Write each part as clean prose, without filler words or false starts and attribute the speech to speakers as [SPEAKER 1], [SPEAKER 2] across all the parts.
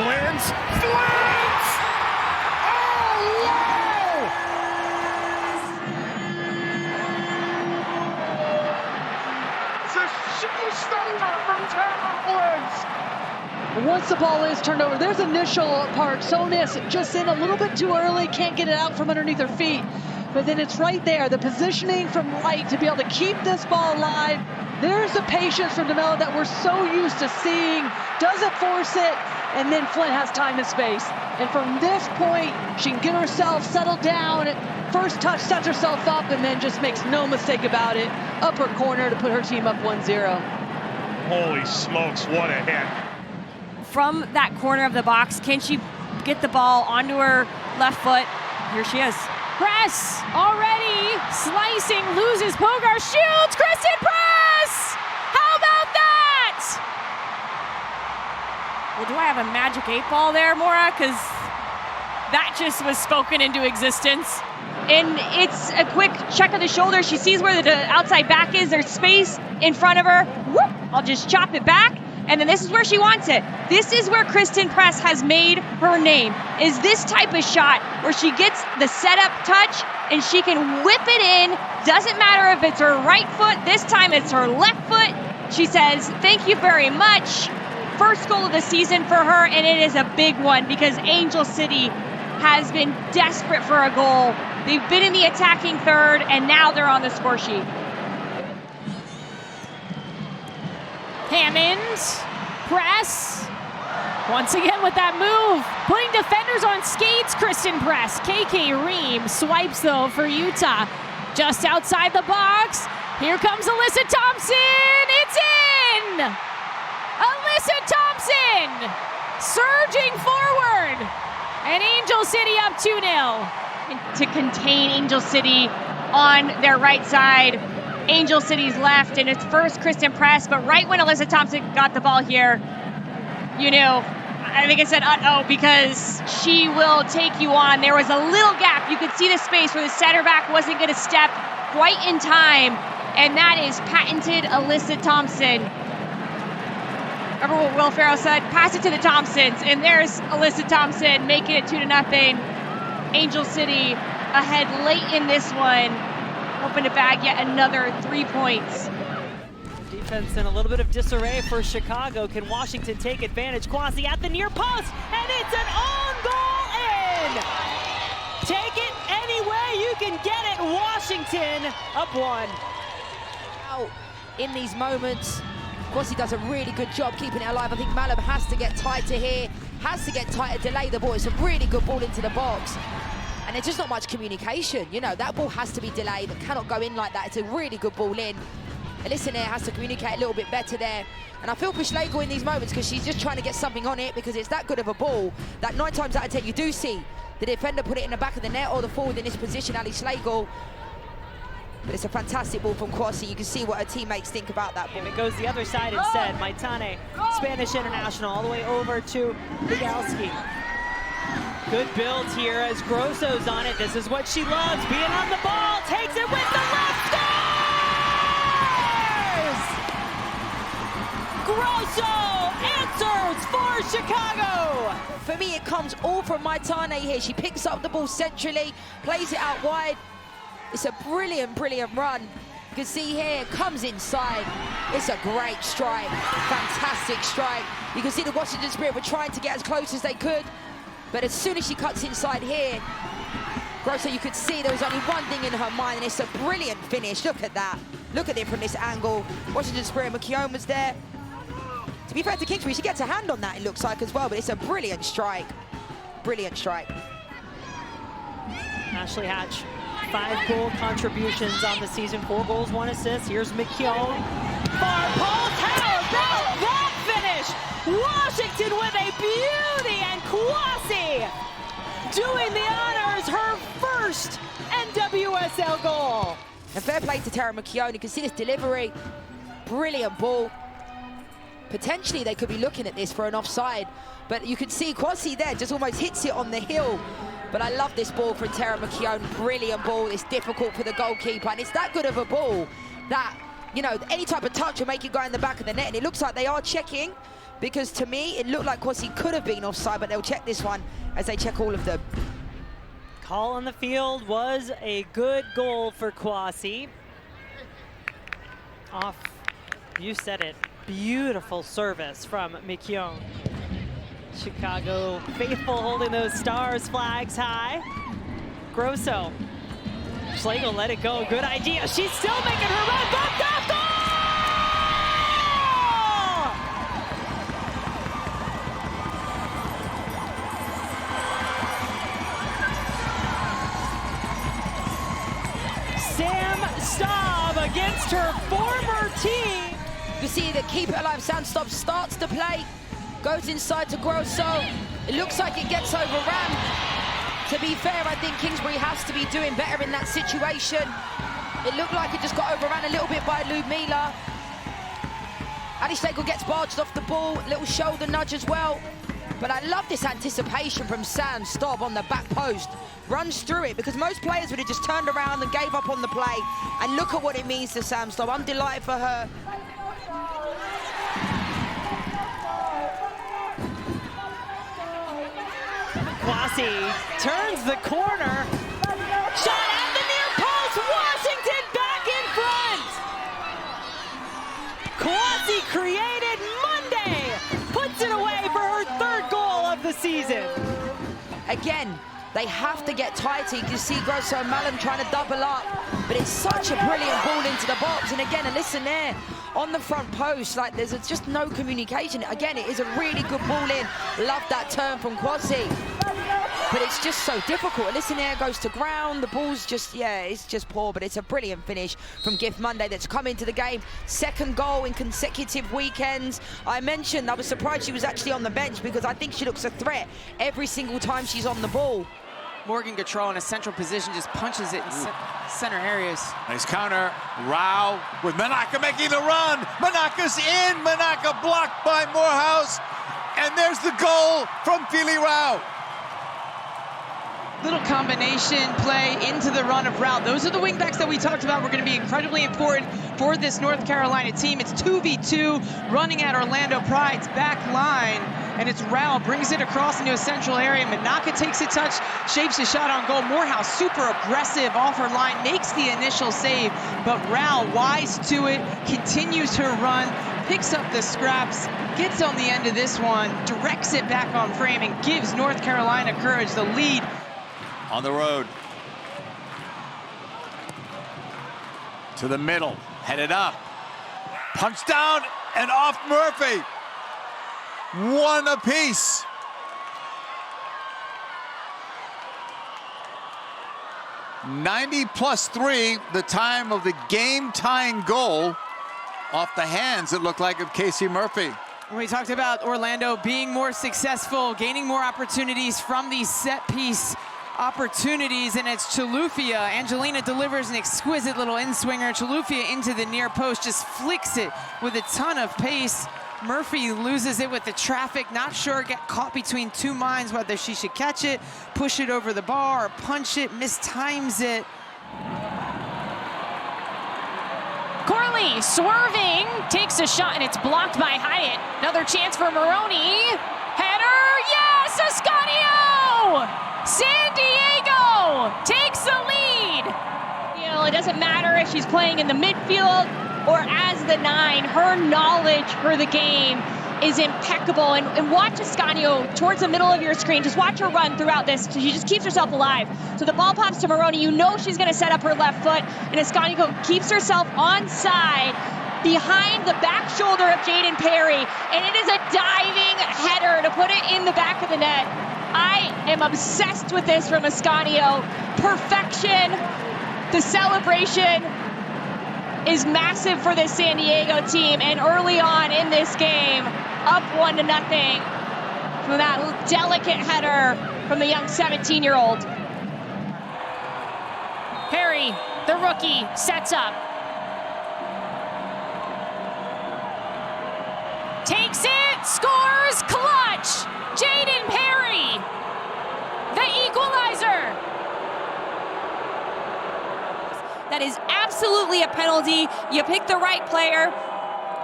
[SPEAKER 1] Flynn's! Oh, wow! It's a showstopper from Tara Flynn's!
[SPEAKER 2] Once the ball is turned over, there's initial part. Sonis just in a little bit too early, can't get it out from underneath her feet. But then it's right there, the positioning from right to be able to keep this ball alive. There's the patience from DeMello that we're so used to seeing. Doesn't force it, and then Flynn has time and space. And from this point, she can get herself settled down. First touch sets herself up, and then just makes no mistake about it. Upper corner to put her team up 1-0.
[SPEAKER 1] Holy smokes, what a hit.
[SPEAKER 3] From that corner of the box, can she get the ball onto her left foot? Here she is.
[SPEAKER 4] Press already slicing, loses Pogar, shoots, Kristen Press! How about that?
[SPEAKER 3] Well, do I have a magic 8-ball there, Maura? Because that just was spoken into existence. And it's a quick check of the shoulder. She sees where the outside back is. There's space in front of her. Whoop! I'll just chop it back. And then this is where she wants it. This is where Kristen Press has made her name, is this type of shot where she gets the setup touch and she can whip it in. Doesn't matter if it's her right foot, this time it's her left foot. She says, thank you very much. First goal of the season for her, and it is a big one because Angel City has been desperate for a goal. They've been in the attacking third, and now they're on the score sheet.
[SPEAKER 4] Hammond, Press, once again with that move, putting defenders on skates, Kristen Press. KK Ream swipes though for Utah, just outside the box. Here comes Alyssa Thompson, it's in! Alyssa Thompson, surging forward, and Angel City up 2-0.
[SPEAKER 3] To contain Angel City on their right side, Angel City's left, and it's first Kristen Press, but right when Alyssa Thompson got the ball here, you knew, I think I said uh-oh, because she will take you on. There was a little gap. You could see the space where the center back wasn't going to step quite in time, and that is patented Alyssa Thompson. Remember what Will Ferrell said? Pass it to the Thompsons, and there's Alyssa Thompson making it 2-0. Angel City ahead late in this one, hoping to bag yet another 3 points.
[SPEAKER 5] Defense in a little bit of disarray for Chicago. Can Washington take advantage? Kwasi at the near post, and it's an own goal in! Take it any way you can get it. Washington up 1.
[SPEAKER 6] Out in these moments, Kwasi does a really good job keeping it alive. I think Malum has to get tight to here, has to get tight to delay the ball. It's a really good ball into the box. And there's just not much communication. You know, that ball has to be delayed. It cannot go in like that. It's a really good ball in. Alyssa there has to communicate a little bit better there. And I feel for Schlegel in these moments because she's just trying to get something on it because it's that good of a ball that 9 times out of 10 you do see the defender put it in the back of the net or the forward in this position, Ali Schlegel. But it's a fantastic ball from Kwasi. You can see what her teammates think about that ball.
[SPEAKER 5] And it goes the other side instead. Maitane, Spanish international, all the way over to Bugalski. Good build here as Grosso's on it. This is what she loves, being on the ball. Takes it with the left, scores! Grosso answers for Chicago.
[SPEAKER 6] For me, it comes all from Maitane here. She picks up the ball centrally, plays it out wide. It's a brilliant, brilliant run. You can see here, comes inside. It's a great strike, fantastic strike. You can see the Washington Spirit were trying to get as close as they could, but as soon as she cuts inside here, Grosso, you could see there was only one thing in her mind, and it's a brilliant finish. Look at that. Look at it from this angle. Washington Spirit, McKeown was there. To be fair to Kingsbury, she gets a hand on that, it looks like, as well, but it's a brilliant strike. Brilliant strike.
[SPEAKER 5] Ashley Hatch, 5 goal contributions on the season, 4 goals, 1 assist. Here's McKeown. Far post, how about that finish? Washington with a beauty, and Kwasi doing the honors, her first NWSL goal.
[SPEAKER 6] And fair play to Tara McKeown. You can see this delivery. Brilliant ball. Potentially they could be looking at this for an offside, but you can see Kwasi there just almost hits it on the hill. But I love this ball from Tara McKeown. Brilliant ball. It's difficult for the goalkeeper, and it's that good of a ball that you know, any type of touch will make it go in the back of the net. And it looks like they are checking, because to me, it looked like Kwasi could have been offside, but they'll check this one as they check all of them.
[SPEAKER 5] Call on the field was a good goal for Kwasi. Off, you said it, beautiful service from McKeown. Chicago faithful holding those Stars flags high. Grosso. Schlegel let it go, good idea. She's still making her run, bumped off, goal! Sam Staub against her former team.
[SPEAKER 6] You see the Keep It Alive Sam Staub starts to play, goes inside to Grosso. It looks like it gets overrun. To be fair, I think Kingsbury has to be doing better in that situation. It looked like it just got overrun a little bit by Ludmila. Ali Schlegel gets barged off the ball, little shoulder nudge as well. But I love this anticipation from Sam Staub on the back post. Runs through it, because most players would have just turned around and gave up on the play. And look at what it means to Sam Staub. I'm delighted for her.
[SPEAKER 5] Kwasi turns the corner. Shot at the near post. Washington back in front. Kwasi created Monday. Puts it away for her third goal of the season.
[SPEAKER 6] Again, they have to get tighter. You can see Grosso and Malum trying to double up. But it's such a brilliant ball into the box. And again, and listen there, on the front post, like there's just no communication. Again, it is a really good ball in. Love that turn from Kwasi. But it's just so difficult. Listen there, goes to ground. The ball's just, yeah, it's just poor. But it's a brilliant finish from Gift Monday that's come into the game. Second goal in consecutive weekends. I mentioned I was surprised she was actually on the bench, because I think she looks a threat every single time she's on the ball.
[SPEAKER 7] Morgan Gautreau in a central position just punches it in center areas.
[SPEAKER 8] Nice counter. Rao with Manaka making the run. Manaka's in. Manaka blocked by Morehouse. And there's the goal from Philly Rao.
[SPEAKER 7] Little combination play into the run of Rao. Those are the wingbacks that we talked about were going to be incredibly important for this North Carolina team. It's 2v2 running at Orlando Pride's back line. And it's Rao, brings it across into a central area. Manaka takes a touch, shapes a shot on goal. Morehouse, super aggressive off her line, makes the initial save. But Rao, wise to it, continues her run, picks up the scraps, gets on the end of this one, directs it back on frame, and gives North Carolina courage, the lead.
[SPEAKER 8] On the road. To the middle, headed up. Punch down and off Murphy. One apiece. +3, the time of the game-tying goal off the hands, it looked like, of Casey Murphy.
[SPEAKER 7] We talked about Orlando being more successful, gaining more opportunities from these set-piece opportunities, and it's Chilufya. Angelina delivers an exquisite little in-swinger. Chilufya into the near post, just flicks it with a ton of pace. Murphy loses it with the traffic, not sure, get caught between two minds whether she should catch it, push it over the bar, or punch it, mistimes it.
[SPEAKER 4] Corley swerving, takes a shot, and it's blocked by Hyatt. Another chance for Maroney. Header, yes, Ascanio! San Diego takes the lead.
[SPEAKER 3] You know, it doesn't matter if she's playing in the midfield or as the 9, her knowledge for the game is impeccable. And watch Ascanio towards the middle of your screen. Just watch her run throughout this. She just keeps herself alive. So the ball pops to Maroney. You know she's going to set up her left foot. And Ascanio keeps herself onside behind the back shoulder of Jaden Perry. And it is a diving header to put it in the back of the net. I am obsessed with this from Ascanio. Perfection. The celebration is massive for this San Diego team, and early on in this game, up 1-0 from that delicate header from the young 17-year-old.
[SPEAKER 4] Perry, the rookie, sets up. Takes it, scores, clutch! Jaden Perry, the equalizer.
[SPEAKER 3] That is absolutely absolutely a penalty. You pick the right player.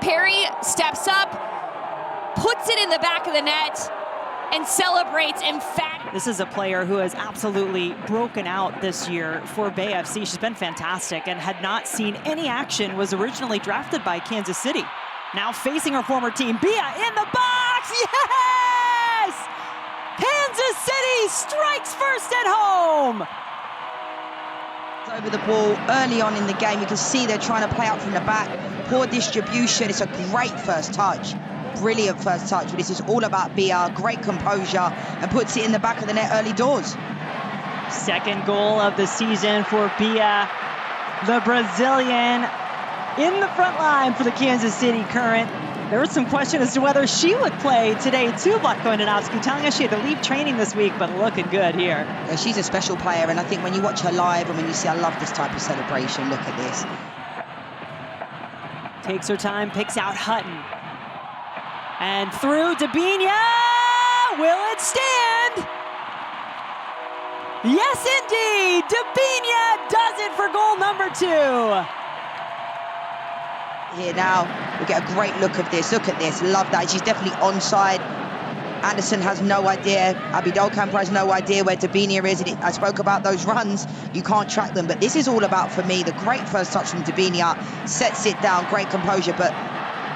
[SPEAKER 3] Perry steps up, puts it in the back of the net, and celebrates emphatically.
[SPEAKER 5] This is a player who has absolutely broken out this year for Bay FC. She's been fantastic and had not seen any action, was originally drafted by Kansas City. Now facing her former team, Bia in the box, yes! Kansas City strikes first at home.
[SPEAKER 9] Over the ball early on in the game, you can see they're trying to play out from the back. Poor distribution. It's a great first touch. Brilliant first touch. But this is all about Bia. Great composure and puts it in the back of the net early doors.
[SPEAKER 5] Second goal of the season for Bia, the Brazilian, in the front line for the Kansas City Current. There was some question as to whether she would play today too, Vlatko Nanowski, telling us she had to leave training this week, but looking good here.
[SPEAKER 9] Yeah, she's a special player, and I think when you watch her live and when you see, I love this type of celebration. Look at this.
[SPEAKER 5] Takes her time, picks out Hutton. And through Dabinia, will it stand? Yes, indeed, Dabinia does it for goal number 2.
[SPEAKER 9] Here now, we get a great look of this. Look at this, love that. She's definitely onside. Anderson has no idea. Abby Dolkamper has no idea where Dabinia is. And I spoke about those runs. You can't track them, but this is all about, for me, the great first touch from Dabinia. Sets it down, great composure, but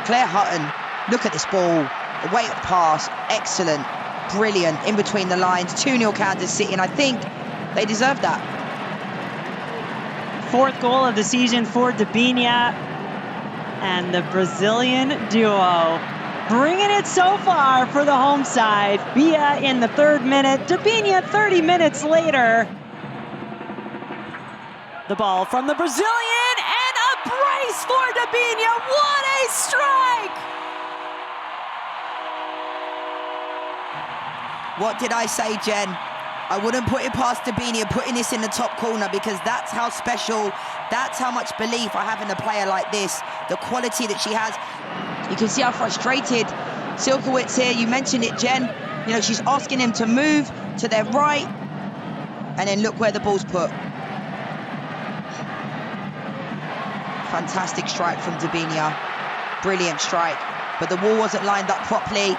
[SPEAKER 9] Claire Hutton, look at this ball. The weight of pass, excellent, brilliant, in between the lines. 2-0 Kansas City, and I think they deserve that.
[SPEAKER 5] Fourth goal of the season for Dabinia. And the Brazilian duo bringing it so far for the home side. Bia in the 3rd minute, Dabinia 30 minutes later. The ball from the Brazilian and a brace for Dabinia. What a strike!
[SPEAKER 9] What did I say, Jen? I wouldn't put it past Dabinia putting this in the top corner, because that's how special, that's how much belief I have in a player like this, the quality that she has. You can see how frustrated Silkowitz here. You mentioned it, Jen. You know, she's asking him to move to their right, and then look where the ball's put. Fantastic strike from Dabinia. Brilliant strike. But the wall wasn't lined up properly.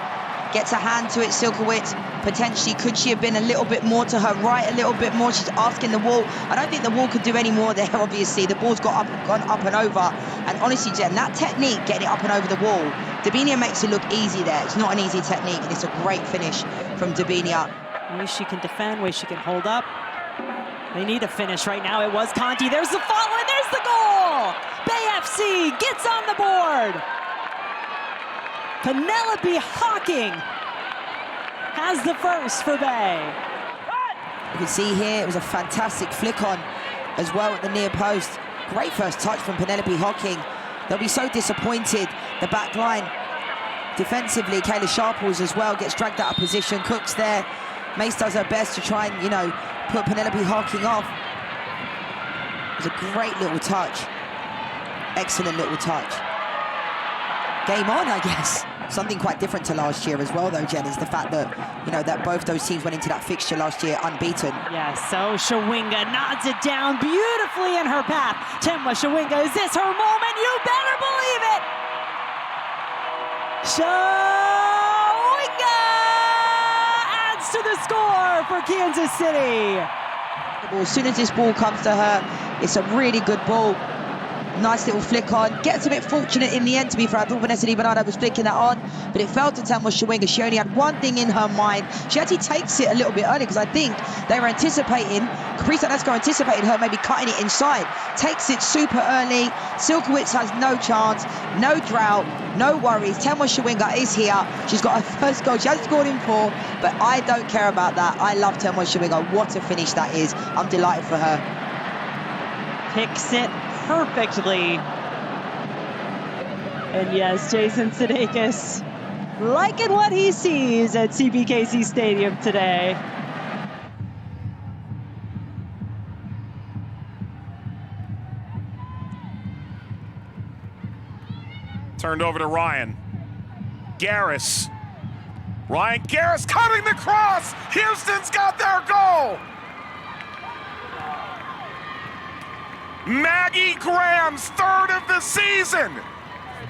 [SPEAKER 9] Gets a hand to it, Silkowitz. Potentially, could she have been a little bit more to her right, a little bit more? She's asking the wall. I don't think the wall could do any more there, obviously. The ball's gone up and over. And honestly, Jen, that technique, getting it up and over the wall, Dabinia makes it look easy there. It's not an easy technique, and it's a great finish from Dabinia.
[SPEAKER 5] Ways she can defend, ways she can hold up. They need a finish right now. It was Conti. There's the follow, and there's the goal! Bay FC gets on the board. Penelope Hawking has the first for Bay.
[SPEAKER 9] You can see here, it was a fantastic flick on as well at the near post. Great first touch from Penelope Hawking. They'll be so disappointed. The back line defensively, Kayla Sharples as well gets dragged out of position. Cook's there. Mace does her best to try and, you know, put Penelope Hawking off. It was a great little touch. Excellent little touch. Game on, I guess. Something quite different to last year as well, though, Jen, is the fact that, you know, that both those teams went into that fixture last year unbeaten.
[SPEAKER 5] Yes, so Shawinga nods it down beautifully in her path. Temwa Shawinga, is this her moment? You better believe it! Shawinga adds to the score for Kansas City.
[SPEAKER 9] As soon as this ball comes to her, it's a really good ball. Nice little flick on. Gets a bit fortunate in the end, to be fair. I thought Vanessa Di Bernardo was flicking that on, but it fell to Temwa Shawinga. She only had one thing in her mind. She actually takes it a little bit early, because I think they were anticipating, Caprice Tedesco anticipated her maybe cutting it inside. Takes it super early. Silkowitz has no chance, no drought, no worries. Temwa Shawinga is here. She's got her first goal. She hasn't scored in 4, but I don't care about that. I love Temwa Shawinga. What a finish that is. I'm delighted for her.
[SPEAKER 5] Picks it perfectly. And yes, Jason Sudeikis liking what he sees at CBKC Stadium today.
[SPEAKER 1] Turned over to Ryan. Garris. Ryan Garris cutting the cross. Houston's got their goal. Maggie Graham's third of the season.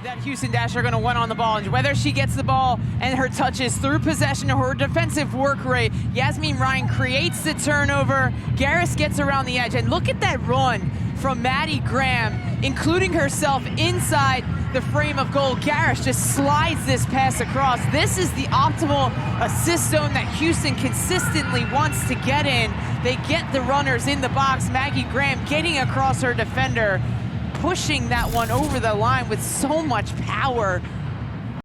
[SPEAKER 7] That Houston Dasher are going to win on the ball, and whether she gets the ball and her touches through possession or her defensive work rate, Yasmin Ryan creates the turnover. Garris gets around the edge, and look at that run from Maddie Graham, including herself inside the frame of goal. Garris just slides this pass across. This is the optimal assist zone that Houston consistently wants to get in. They get the runners in the box. Maggie Graham getting across her defender, pushing that one over the line with so much power.